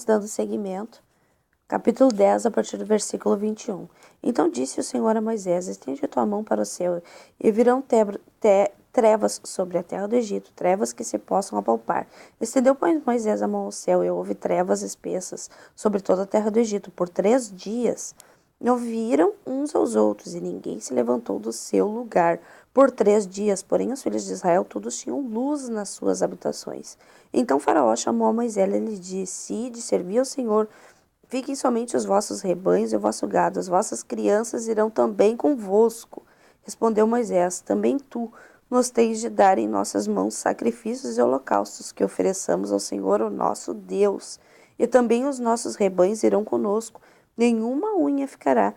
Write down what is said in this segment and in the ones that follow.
dando seguimento. Capítulo 10, a partir do versículo 21. Então disse o Senhor a Moisés: estende a tua mão para o céu, e virão trevas sobre a terra do Egito, trevas que se possam apalpar. Estendeu, pois, Moisés a mão ao céu, e houve trevas espessas sobre toda a terra do Egito. Por 3 dias ouviram uns aos outros, e ninguém se levantou do seu lugar. Por 3 dias, porém, os filhos de Israel todos tinham luz nas suas habitações. Então Faraó chamou a Moisés e lhe disse: ide servir ao Senhor. Fiquem somente os vossos rebanhos e o vosso gado, as vossas crianças irão também convosco. Respondeu Moisés: também tu nos tens de dar em nossas mãos sacrifícios e holocaustos que ofereçamos ao Senhor, o nosso Deus. E também os nossos rebanhos irão conosco, nenhuma unha ficará,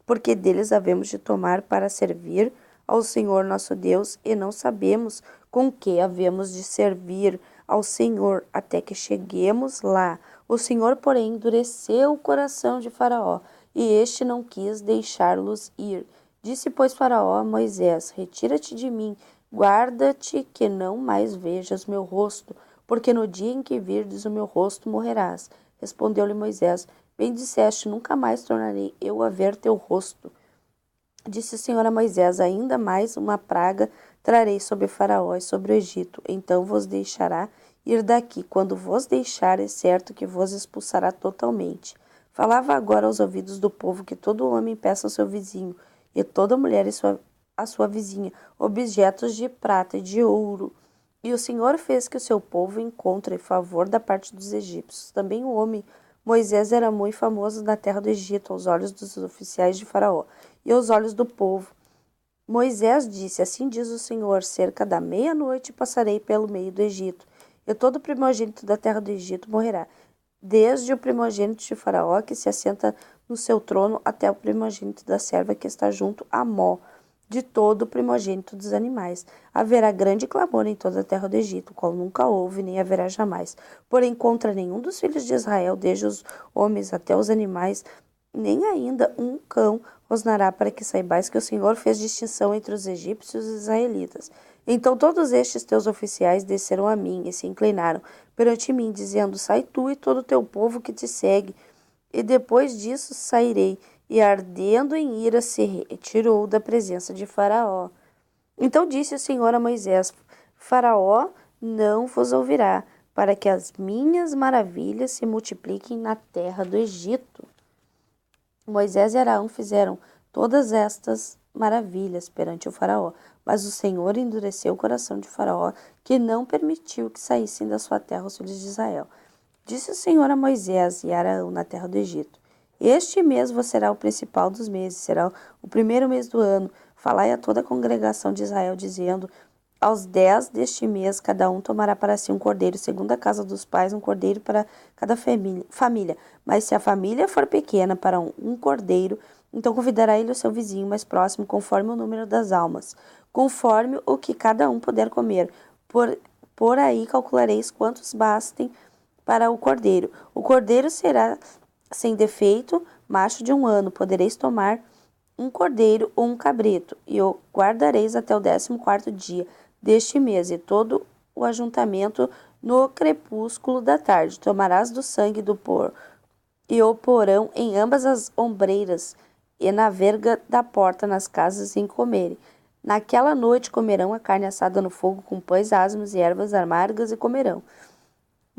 porque deles havemos de tomar para servir ao Senhor nosso Deus, e não sabemos com que havemos de servir ao Senhor até que cheguemos lá. O Senhor, porém, endureceu o coração de Faraó, e este não quis deixá-los ir. Disse, pois, Faraó a Moisés: retira-te de mim, guarda-te que não mais vejas meu rosto, porque no dia em que virdes o meu rosto morrerás. Respondeu-lhe Moisés: bem disseste, nunca mais tornarei eu a ver teu rosto. Disse o Senhor a Moisés: ainda mais uma praga trarei sobre Faraó e sobre o Egito, então vos deixará ir daqui. Quando vos deixar, é certo que vos expulsará totalmente. Falava agora aos ouvidos do povo que todo homem peça ao seu vizinho, e toda mulher a sua vizinha, objetos de prata e de ouro. E o Senhor fez que o seu povo encontre favor da parte dos egípcios. Também o homem Moisés era muito famoso na terra do Egito, aos olhos dos oficiais de Faraó e aos olhos do povo. Moisés disse: assim diz o Senhor, cerca da meia-noite passarei pelo meio do Egito, e todo primogênito da terra do Egito morrerá, desde o primogênito de Faraó, que se assenta no seu trono, até o primogênito da serva que está junto a Mó, de todo o primogênito dos animais. Haverá grande clamor em toda a terra do Egito, qual nunca houve, nem haverá jamais. Porém, contra nenhum dos filhos de Israel, desde os homens até os animais, nem ainda um cão rosnará, para que saibais que o Senhor fez distinção entre os egípcios e os israelitas. Então todos estes teus oficiais desceram a mim e se inclinaram perante mim, dizendo: sai tu e todo o teu povo que te segue. E depois disso sairei. E ardendo em ira se retirou da presença de Faraó. Então disse o Senhor a Moisés: Faraó não vos ouvirá, para que as minhas maravilhas se multipliquem na terra do Egito. Moisés e Arão fizeram todas estas maravilhas perante o Faraó, mas o Senhor endureceu o coração de Faraó, que não permitiu que saíssem da sua terra os filhos de Israel. Disse o Senhor a Moisés e a Arão na terra do Egito: este mês vos será o principal dos meses, será o primeiro mês do ano. Falai a toda a congregação de Israel, dizendo: aos 10 deste mês, cada um tomará para si um cordeiro, segundo a casa dos pais, um cordeiro para cada família. Mas se a família for pequena para um cordeiro, então convidará ele o seu vizinho mais próximo, conforme o número das almas, conforme o que cada um puder comer. Por aí calculareis quantos bastem para o cordeiro. O cordeiro será sem defeito, macho de 1 ano. Podereis tomar um cordeiro ou um cabrito, e o guardareis até o 14º dia deste mês, e todo o ajuntamento no crepúsculo da tarde. Tomarás do sangue do porco, e o porão em ambas as ombreiras, e na verga da porta, nas casas em comerem. Naquela noite comerão a carne assada no fogo, com pães asmos e ervas amargas, e comerão.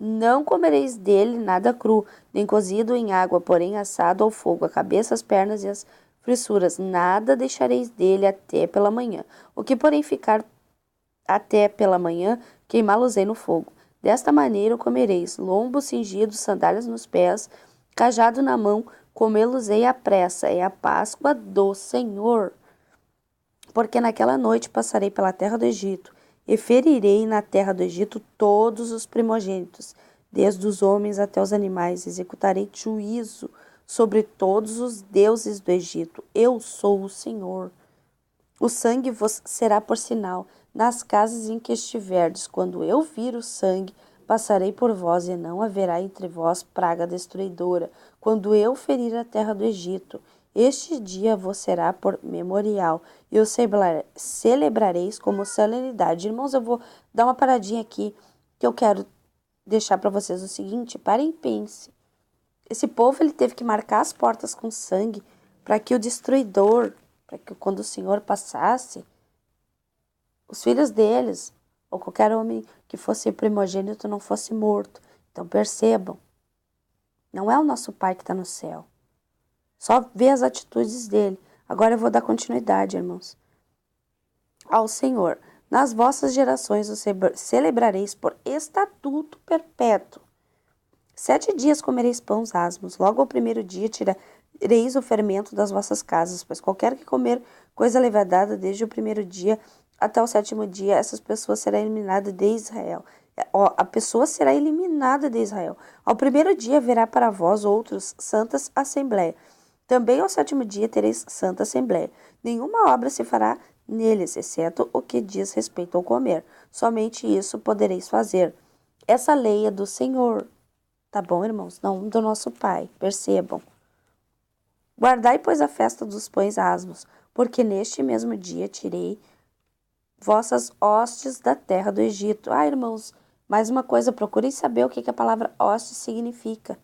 Não comereis dele nada cru, nem cozido em água, porém assado ao fogo, a cabeça, as pernas e as fissuras. Nada deixareis dele até pela manhã. O que, porém, ficar até pela manhã, queimá-los-ei no fogo. Desta maneira o comereis: lombo cingido, sandálias nos pés, cajado na mão, comê-los-ei à pressa. É a Páscoa do Senhor. Porque naquela noite passarei pela terra do Egito, e ferirei na terra do Egito todos os primogênitos, desde os homens até os animais. Executarei juízo sobre todos os deuses do Egito. Eu sou o Senhor. O sangue vos será por sinal nas casas em que estiverdes. Quando eu vir o sangue, passarei por vós, e não haverá entre vós praga destruidora. Quando eu ferir a terra do Egito, este dia vos será por memorial, e o celebrareis como solenidade. Irmãos, eu vou dar uma paradinha aqui, que eu quero deixar para vocês o seguinte: parem e pensem. Esse povo ele teve que marcar as portas com sangue para que o destruidor, para que quando o Senhor passasse, os filhos deles, ou qualquer homem que fosse primogênito, não fosse morto. Então percebam, não é o nosso Pai que está no céu. Só vê as atitudes dele. Agora eu vou dar continuidade, irmãos. Ao Senhor, nas vossas gerações o celebrareis por estatuto perpétuo. 7 dias comereis pães asmos, logo ao primeiro dia tirareis o fermento das vossas casas, pois qualquer que comer coisa levedada desde o primeiro dia até o 7º dia, essas pessoas serão eliminadas de Israel. A pessoa será eliminada de Israel. Ao primeiro dia haverá para vós outros santas assembléia. Também ao 7º dia tereis santa assembléia. Nenhuma obra se fará neles, exceto o que diz respeito ao comer. Somente isso podereis fazer. Essa lei é do Senhor. Tá bom, irmãos? Não do nosso Pai. Percebam. Guardai, pois, a festa dos pães asmos, porque neste mesmo dia tirei vossas hostes da terra do Egito. Ah, irmãos, mais uma coisa, procurem saber o que a palavra hoste significa.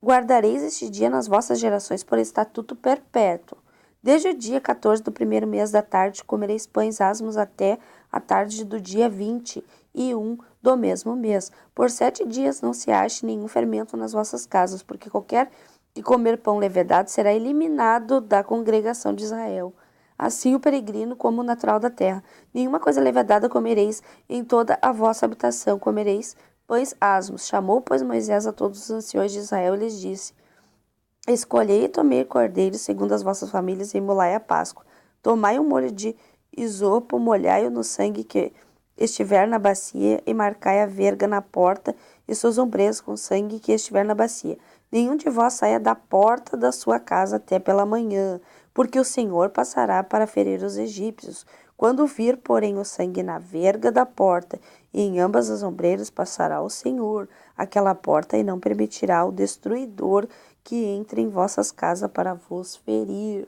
Guardareis este dia nas vossas gerações por estatuto perpétuo. Desde o dia 14 do primeiro mês da tarde, comereis pães asmos até a tarde do dia 21 do mesmo mês. Por 7 dias não se ache nenhum fermento nas vossas casas, porque qualquer que comer pão levedado será eliminado da congregação de Israel. Assim o peregrino como o natural da terra. Nenhuma coisa levedada comereis em toda a vossa habitação. Comereis pães asmos. Chamou, pois, Moisés a todos os anciões de Israel e lhes disse: Escolhei e tomei cordeiros segundo as vossas famílias e imolai a Páscoa. Tomai um molho de isopo, molhai-o no sangue que estiver na bacia e marcai a verga na porta e suas ombreiras com o sangue que estiver na bacia. Nenhum de vós saia da porta da sua casa até pela manhã, porque o Senhor passará para ferir os egípcios. Quando vir, porém, o sangue na verga da porta e em ambas as ombreiras, passará o Senhor aquela porta e não permitirá ao destruidor que entre em vossas casas para vos ferir.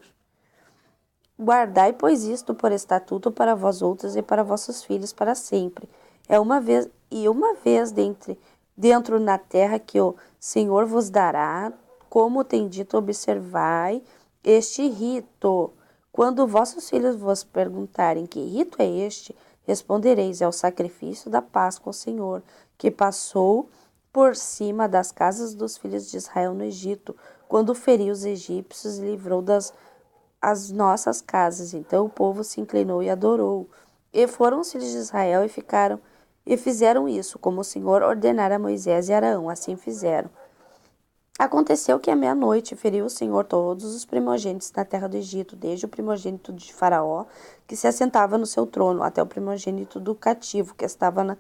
Guardai, pois, isto por estatuto para vós outros e para vossos filhos para sempre. É uma vez dentro na terra que o Senhor vos dará, como tem dito, observai este rito. Quando vossos filhos vos perguntarem que rito é este, respondereis: é o sacrifício da Páscoa ao Senhor, que passou por cima das casas dos filhos de Israel no Egito, quando feriu os egípcios e livrou as nossas casas. Então o povo se inclinou e adorou. E foram os filhos de Israel e fizeram isso, como o Senhor ordenara a Moisés e Arão. Assim fizeram. Aconteceu que à meia-noite feriu o Senhor todos os primogênitos na terra do Egito, desde o primogênito de Faraó, que se assentava no seu trono, até o primogênito do cativo, que estava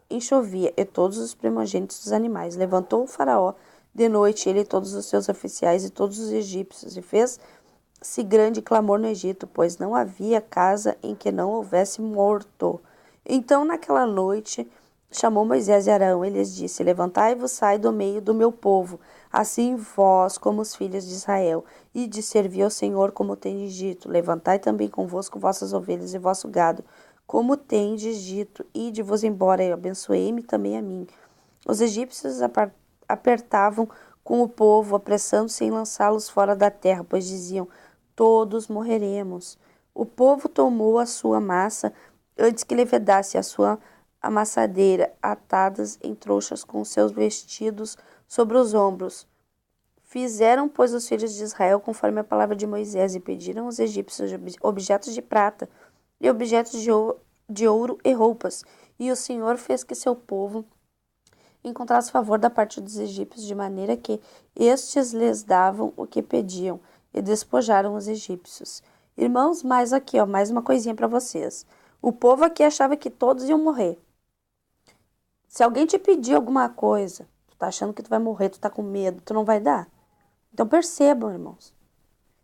em chovia, e todos os primogênitos dos animais. Levantou o Faraó de noite, ele e todos os seus oficiais e todos os egípcios, e fez-se grande clamor no Egito, pois não havia casa em que não houvesse morto. Então, naquela noite, chamou Moisés e Arão, e lhes disse: Levantai-vos, sai do meio do meu povo, assim vós como os filhos de Israel, e de servir ao Senhor como tendes dito. Levantai também convosco vossas ovelhas e vosso gado, como tendes dito, ide-vos embora, e abençoei-me também a mim. Os egípcios apertavam com o povo, apressando-se em lançá-los fora da terra, pois diziam: todos morreremos. O povo tomou a sua massa antes que levedasse a sua amassadeira, atadas em trouxas com seus vestidos sobre os ombros. Fizeram, pois, os filhos de Israel conforme a palavra de Moisés, e pediram aos egípcios objetos de prata e objetos de ouro e roupas. E o Senhor fez que seu povo encontrasse favor da parte dos egípcios, de maneira que estes lhes davam o que pediam, e despojaram os egípcios. Irmãos, mais aqui, ó, mais uma coisinha para vocês. O povo aqui achava que todos iam morrer. Se alguém te pedir alguma coisa, tu tá achando que tu vai morrer, tu tá com medo, tu não vai dar. Então percebam, irmãos.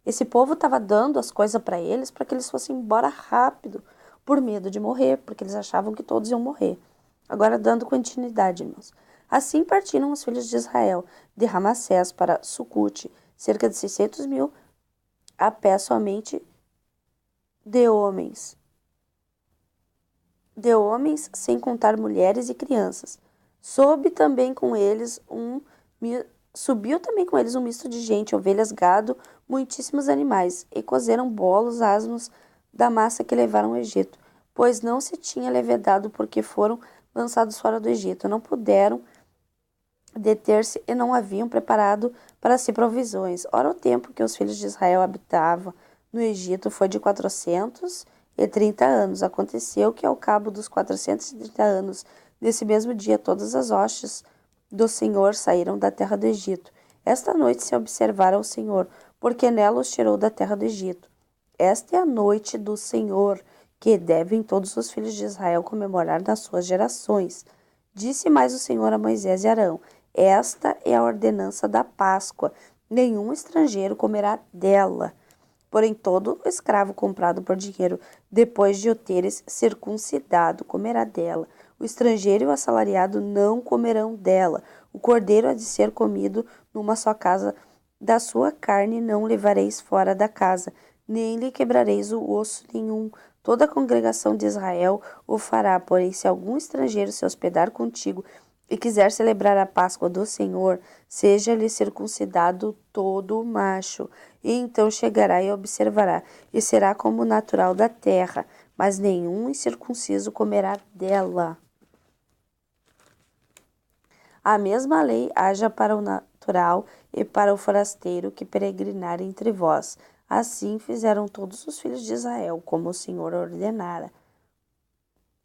Esse povo estava dando as coisas para eles para que eles fossem embora rápido, por medo de morrer, porque eles achavam que todos iam morrer. Agora, dando continuidade, irmãos. Assim partiram os filhos de Israel de Ramassés para Sucote, cerca de 600.000 a pé somente de homens. De homens, sem contar mulheres e crianças. Subiu também com eles um misto de gente, ovelhas, gado, muitíssimos animais, e cozeram bolos asmos da massa que levaram ao Egito, pois não se tinha levedado porque foram lançados fora do Egito. Não puderam deter-se e não haviam preparado para si provisões. Ora, o tempo que os filhos de Israel habitavam no Egito foi de 430 anos. Aconteceu que, ao cabo dos 430 anos, nesse mesmo dia, todas as hostes do Senhor saíram da terra do Egito. Esta noite se observaram o Senhor, porque nela os tirou da terra do Egito. Esta é a noite do Senhor, que devem todos os filhos de Israel comemorar nas suas gerações. Disse mais o Senhor a Moisés e Arão: Esta é a ordenança da Páscoa. Nenhum estrangeiro comerá dela. Porém, todo escravo comprado por dinheiro, depois de o teres circuncidado, comerá dela. O estrangeiro e o assalariado não comerão dela. O cordeiro há de ser comido numa só casa. Da sua carne não levareis fora da casa, nem lhe quebrareis o osso nenhum. Toda a congregação de Israel o fará. Porém, se algum estrangeiro se hospedar contigo e quiser celebrar a Páscoa do Senhor, seja-lhe circuncidado todo o macho. E então chegará e observará, e será como natural da terra, mas nenhum incircunciso comerá dela. A mesma lei haja para o natural e para o forasteiro que peregrinar entre vós. Assim fizeram todos os filhos de Israel, como o Senhor ordenara.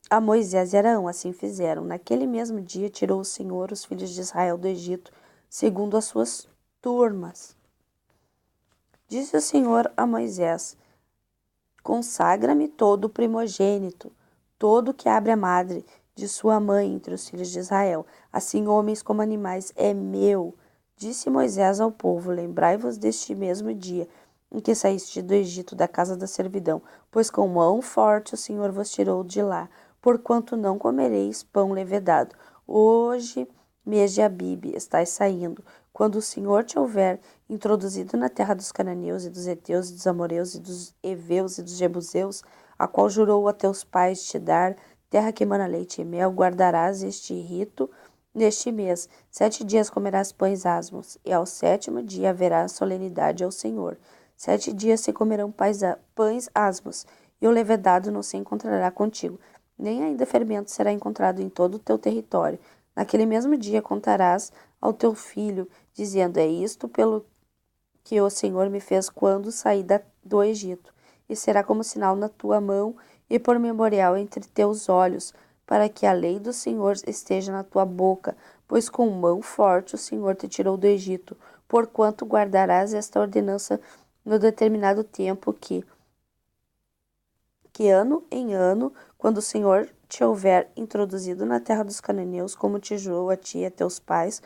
A Moisés e Arão assim fizeram. Naquele mesmo dia tirou o Senhor os filhos de Israel do Egito, segundo as suas turmas. Disse o Senhor a Moisés: Consagra-me todo o primogênito, todo que abre a madre de sua mãe entre os filhos de Israel, assim homens como animais, é meu. Disse Moisés ao povo: Lembrai-vos deste mesmo dia em que saíste do Egito, da casa da servidão, pois com mão forte o Senhor vos tirou de lá, porquanto não comereis pão levedado. Hoje, mês de Abibe, estais saindo, quando o Senhor te houver introduzido na terra dos cananeus e dos heteus e dos amoreus e dos heveus e dos jebuseus, a qual jurou a teus pais te dar, terra que emana leite e mel, guardarás este rito neste mês. 7 dias comerás pães asmos, e ao 7º dia haverá solenidade ao Senhor. 7 dias se comerão pães asmos, e o levedado não se encontrará contigo, nem ainda fermento será encontrado em todo o teu território. Naquele mesmo dia contarás ao teu filho, dizendo: É isto pelo que o Senhor me fez quando saí do Egito, e será como sinal na tua mão e por memorial entre teus olhos, para que a lei do Senhor esteja na tua boca, pois com mão forte o Senhor te tirou do Egito, porquanto guardarás esta ordenança no determinado tempo que ano em ano, quando o Senhor te houver introduzido na terra dos cananeus, como te jurou a ti e a teus pais,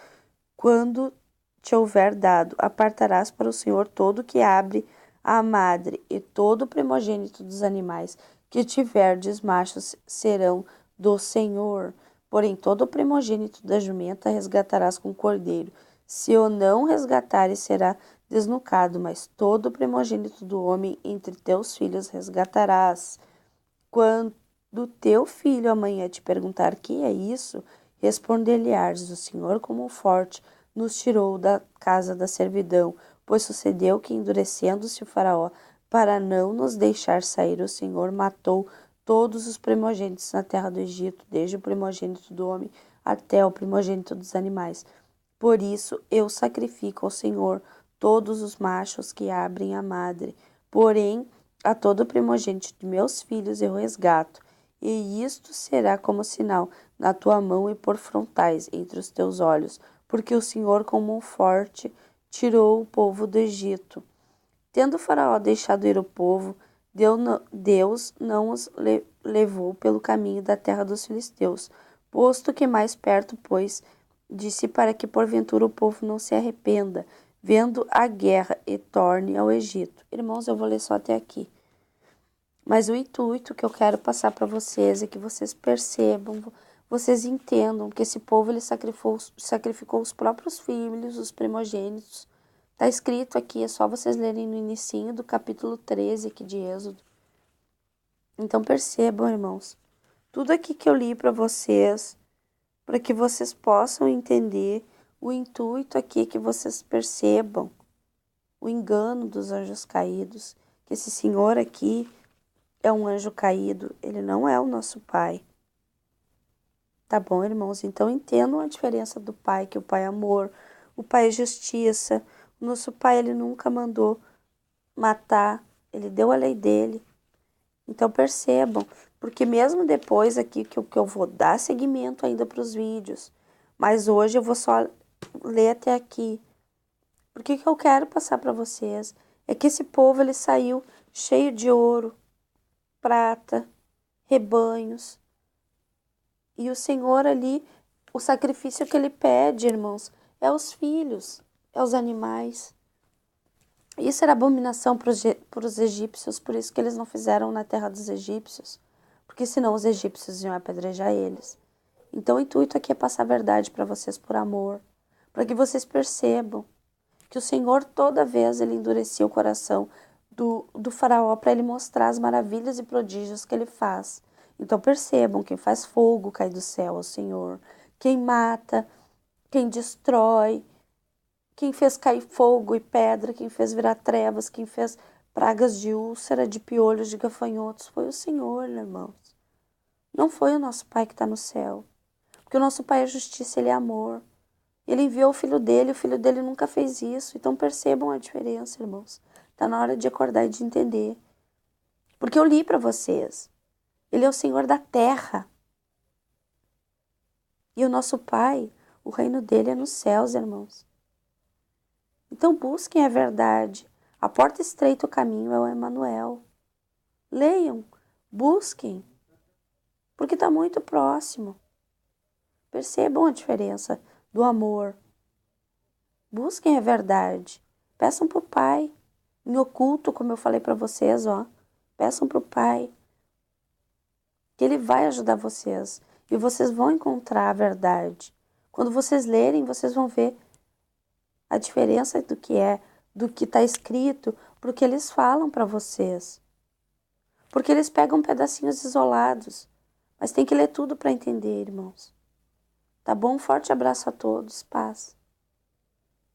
quando te houver dado, apartarás para o Senhor todo que abre a madre, e todo o primogênito dos animais que tiverdes machos serão do Senhor. Porém, todo o primogênito da jumenta resgatarás com cordeiro. Se o não resgatares, será desnucado, mas todo o primogênito do homem entre teus filhos resgatarás. Quando teu filho amanhã te perguntar que é isso, responder-lhe-ás: O Senhor, como forte, nos tirou da casa da servidão, pois sucedeu que, endurecendo-se o Faraó, para não nos deixar sair, o Senhor matou todos os primogênitos na terra do Egito, desde o primogênito do homem até o primogênito dos animais. Por isso eu sacrifico ao Senhor todos os machos que abrem a madre, porém a todo primogênito de meus filhos eu resgato, e isto será como sinal na tua mão e por frontais entre os teus olhos, porque o Senhor com mão forte tirou o povo do Egito. Tendo o Faraó deixado ir o povo, Deus não os levou pelo caminho da terra dos filisteus, posto que mais perto, pois, disse para que porventura o povo não se arrependa, vendo a guerra, e torne ao Egito. Irmãos, eu vou ler só até aqui. Mas o intuito que eu quero passar para vocês é que vocês percebam, vocês entendam que esse povo ele sacrificou os próprios filhos, os primogênitos. Está escrito aqui, é só vocês lerem no inicinho do capítulo 13 aqui de Êxodo. Então percebam, irmãos, tudo aqui que eu li para vocês para que vocês possam entender o intuito aqui, que vocês percebam o engano dos anjos caídos, que esse senhor aqui é um anjo caído, ele não é o nosso pai. Tá bom, irmãos? Então entendam a diferença do pai, que o pai é amor, o pai é justiça. O nosso pai, ele nunca mandou matar, ele deu a lei dele. Então percebam, porque mesmo depois aqui que eu vou dar seguimento ainda para os vídeos, mas hoje eu vou só ler até aqui. Porque que eu quero passar para vocês é que esse povo, ele saiu cheio de ouro, prata, rebanhos. E o Senhor ali, o sacrifício que ele pede, irmãos, é os filhos, é os animais. Isso era abominação para os egípcios, por isso que eles não fizeram na terra dos egípcios, porque senão os egípcios iam apedrejar eles. Então o intuito aqui é passar a verdade para vocês por amor, para que vocês percebam que o Senhor toda vez ele endurecia o coração do faraó para ele mostrar as maravilhas e prodígios que ele faz. Então percebam, quem faz fogo cai do céu é o Senhor, quem mata, quem destrói, quem fez cair fogo e pedra, quem fez virar trevas, quem fez pragas de úlcera, de piolhos, de gafanhotos, foi o Senhor, irmãos. Não foi o nosso Pai que está no céu. Porque o nosso Pai é justiça, Ele é amor. Ele enviou o filho dele nunca fez isso. Então percebam a diferença, irmãos. Está na hora de acordar e de entender. Porque eu li para vocês. Ele é o Senhor da terra. E o nosso Pai, o reino dele é nos céus, irmãos. Então busquem a verdade. A porta estreita, o caminho é o Emanuel. Leiam, busquem, porque está muito próximo. Percebam a diferença do amor. Busquem a verdade. Peçam para o Pai, em oculto, como eu falei para vocês, ó. Peçam para o Pai, que Ele vai ajudar vocês. E vocês vão encontrar a verdade. Quando vocês lerem, vocês vão ver a diferença do que está escrito, porque eles falam para vocês. Porque eles pegam pedacinhos isolados. Mas tem que ler tudo para entender, irmãos. Tá bom? Um forte abraço a todos. Paz.